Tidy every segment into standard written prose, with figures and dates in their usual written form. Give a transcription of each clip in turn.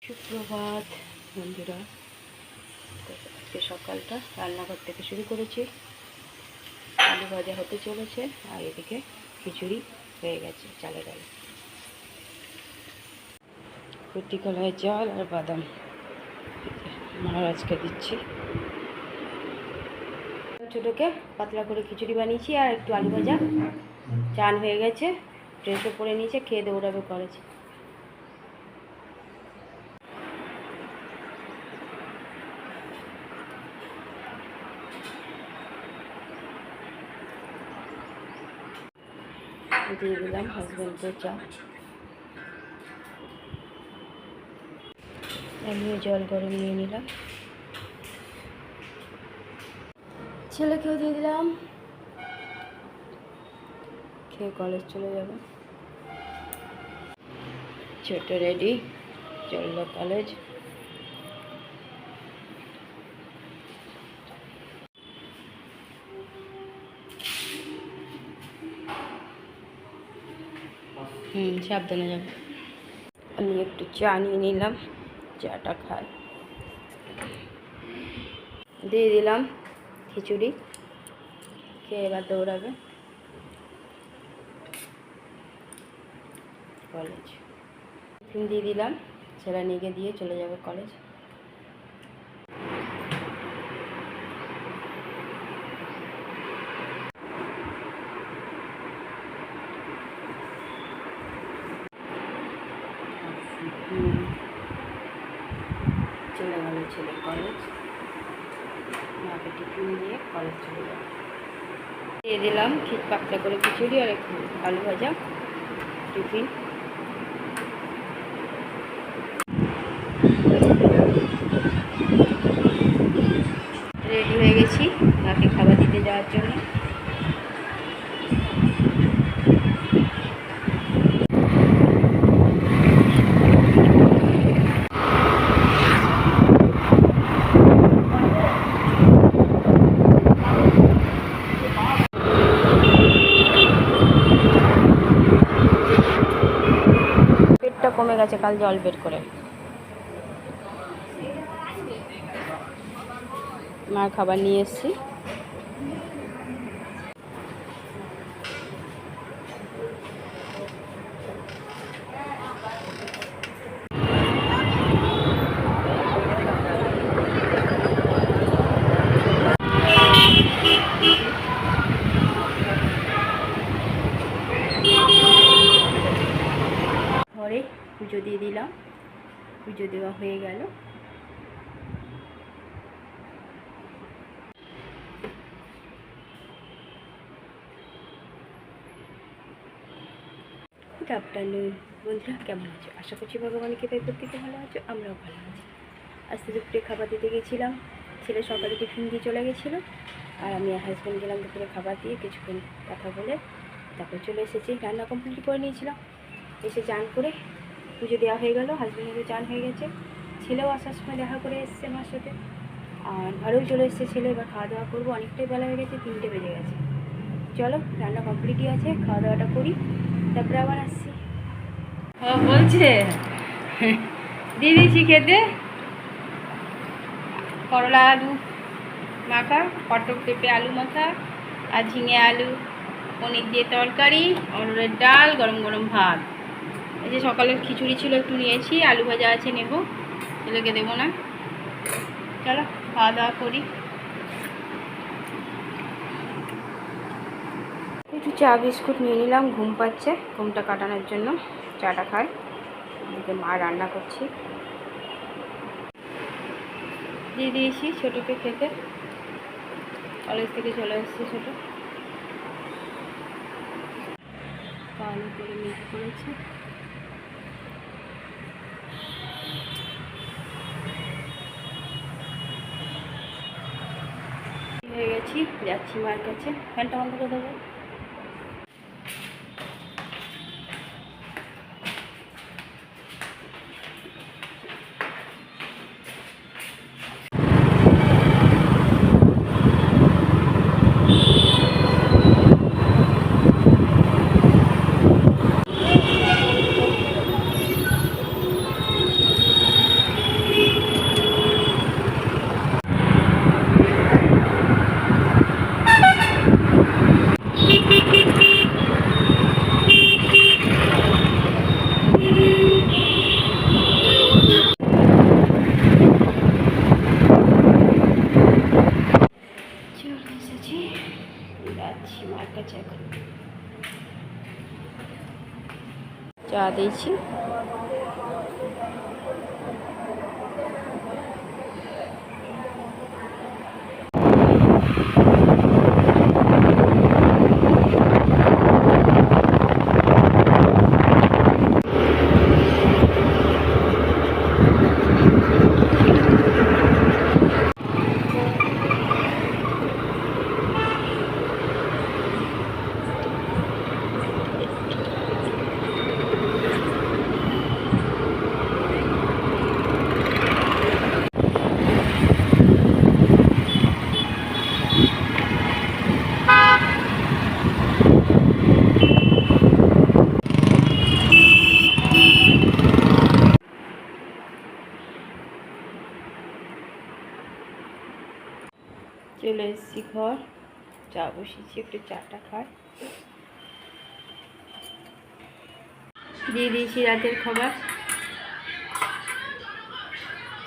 সুপ্রভাত বন্ধুরা। আজকে সকালটা রান্নাঘর থেকে শুরু করেছি। আলু ভাজা হতে চলেছে আর এদিকে খিচুড়ি হয়ে গেছে চালের ডাল, কুটি কলায় জল আর বাদাম মহারাজকে দিচ্ছি। ছোটোকে পাতলা করে খিচুড়ি বানিয়েছি আর একটু আলু ভাজা। চান হয়ে গেছে, ড্রেসও পরে নিয়েছে, খেয়ে দৌড়াবে কলেজে। দিয়ে দিলাম হাজব্যান্ডের চা, আমিও জল গরম নিয়ে নিলাম, ছেলেকেও দিয়ে দিলাম, খেয়ে কলেজ চলে যাবে। ছোট রেডি, চললো কলেজ। সাবধানে যাবে। আমি একটু চা নিয়ে নিলাম, চাটা খাই। দিয়ে দিলাম খিচুড়ি, খেয়ে এবার দৌড়াবে কলেজ। টিফিন দিয়ে দিলাম, ছেলে নিয়ে দিয়ে চলে যাবে কলেজ। চলে গেল ছেলে কলেজ, মাকে টিফিন দিয়ে কলেজ চলে যাবে। দিয়ে দিলাম পাতলা করে খিচুড়ি আর একটু আলু ভাজা টিফিন। রেডি হয়ে গেছি মাকে খাবার দিতে যাওয়ার জন্য। পেটটা কমে গেছে কাল জল বের করে। মার খাবার নিয়ে এসেছি। ঘরে পুজো দিয়ে দিলাম, পুজো দেওয়া হয়ে গেল। গুড আফটারনুন বন্ধুরা, কেমন আছো? আশা করছি ভগবানের কৃপায় প্রত্যেকে ভালো আছো, আমরাও ভালো আছি। আজকে দুপুরে খাবার দিতে গেছিলাম, ছেলে সকালে টিফিন দিয়ে চলে গেছিলো আর আমি আর হাজব্যান্ড গেলাম দুপুরে খাবার দিয়ে, কিছুক্ষণ কথা বলে তারপর চলে এসেছি। রান্না কমপ্লিট করে নিয়েছিলাম, এসে চান করে পুজো দেওয়া হয়ে গেল। হাজব্যান্ডেরও চান হয়ে গেছে, ছেলেও আসার সময় দেখা করে এসছে আমার সাথে, আর ঘরেও চলে এসছে ছেলে। এবার খাওয়া দাওয়া করবো, অনেকটাই বেলা হয়ে গেছে, 3টে বেজে গেছে। চলো রান্না কমপ্লিটই আছে, খাওয়া দাওয়াটা করি, তারপরে আবার আসছি। বলছে দিয়ে দিয়েছি খেতে, করলা আলু মাখা, পটল পেঁপে আলু মাখা আর ঝিঙে আলু পনির দিয়ে তরকারি, অরুরের ডাল, গরম গরম ভাত। এই যে সকালের খিচুড়ি ছিল একটু নিয়েছি, আলু ভাজা আছে নেব, ছেলেকে দেবো না। চলো খাওয়া দাওয়া করি। একটু চা বিস্কুট নিয়ে নিলাম, ঘুম পাচ্ছে, ঘুমটা কাটানোর জন্য চাটা খাই। এদিকে মা রান্না করছি, দিয়ে দিয়েছি ছোটোকে খেতে, কলেজ থেকে চলে এসছে ছোটো। পানি করে মেঘ করেছে, হয়ে গেছি, যাচ্ছি মার কাছে। ফ্যানটা বন্ধ করে দেবো। দিয়েছি। চলে এসেছি ঘর, চা বসিয়েছি, একটু চাটা খাই। দিয়ে দিয়েছি রাতের খাবার,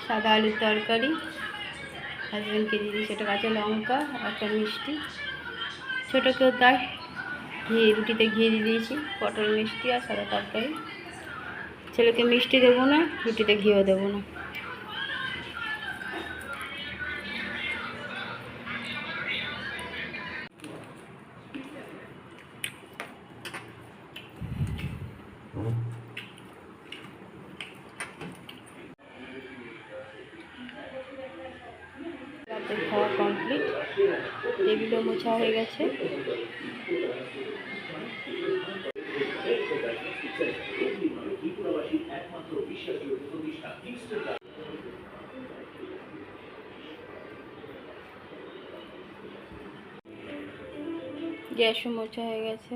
সাদা আলুর তরকারি। হাজব্যান্ডকে দিয়ে দিয়েছি একটা কাঁচা লঙ্কা আর একটা মিষ্টি। ছোটোকেও তাই রুটিতে ঘি দিয়ে দিয়েছি, পটল মিষ্টি আর সাদা তরকারি। ছেলেকে মিষ্টি দেবো না, রুটিতে ঘিও দেবো না। রাতের খাওয়া কমপ্লিট, টেবিলও মোছা হয়ে গেছে। গ্যাসও মোছা হয়ে গেছে।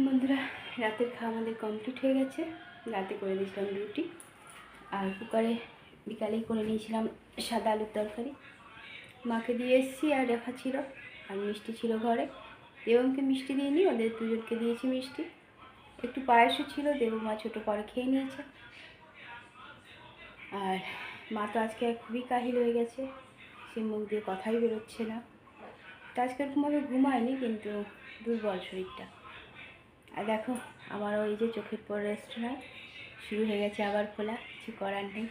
বন্ধুরা, রাতের খাওয়া আমাদের কমপ্লিট হয়ে গেছে। রাতে করে দিয়েছিলাম রুটি, আর কুকারে বিকালেই করে নিয়েছিলাম সাদা আলুর তরকারি। মাকে দিয়ে এসেছি, আর রেখা ছিল, আর মিষ্টি ছিল ঘরে। দেবমকে মিষ্টি দিইনি, ওদের দুজনকে দিয়েছি মিষ্টি। একটু পায়েসও ছিল, দেব মা ছোটো করে খেয়ে নিয়েছে। আর মা তো আজকে খুবই কাহিল হয়ে গেছে, সে মুখ দিয়ে কথাই বেরোচ্ছে না। তো আজকে এরকমভাবে ঘুমায়নি, কিন্তু দুর্বল শরীরটা। আর দেখো, আমারও এই যে চোখের পর রেস্ট নয়, শুরু হয়ে গেছে আবার খোলা, কিছু করার নেই।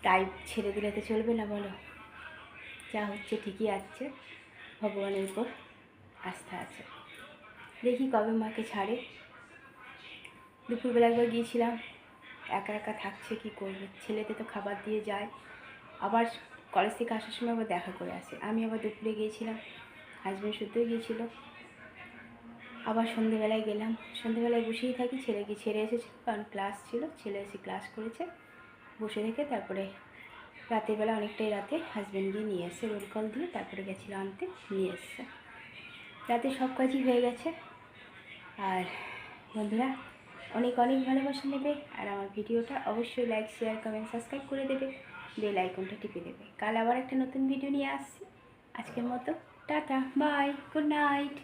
তাই ছেড়ে দিলে তো চলবে না, বলো। যা হচ্ছে ঠিকই আসছে, ভগবানের উপর আস্থা আছে। দেখি কবে মাকে ছাড়ে। দুপুরবেলা একবার গিয়েছিলাম, একা একা থাকছে, কি করবে। ছেলেতে তো খাবার দিয়ে যায়, আবার কলেজ থেকে আসার সময় আবার দেখা করে আসে। আমি আবার দুপুরে গিয়েছিলাম, হাজব্যান্ড শুতেও গিয়েছিল। আবার সন্ধেবেলায় গেলাম, সন্ধেবেলায় বসেই থাকি। ছেলেকে ছেড়ে এসেছি, কারণ ক্লাস ছিল। ছেলে এসে ক্লাস করেছে, বসে থেকে তারপরে রাতের বেলা অনেকটাই রাতে হাজব্যান্ড গিয়ে নিয়ে এসে, রোল কল দিয়ে তারপরে গেছিলো আনতে, নিয়ে এসছে। রাতে সব কাজই হয়ে গেছে। আর বন্ধুরা, অনেক অনেক ভালোবাসা নেবে, আর আমার ভিডিওটা অবশ্যই লাইক, শেয়ার, কমেন্ট, সাবস্ক্রাইব করে দেবে, বেল আইকনটা টিপে দেবে। কাল আবার একটা নতুন ভিডিও নিয়ে আসছি। আজকের মতো টাটা, বাই, গুড নাইট।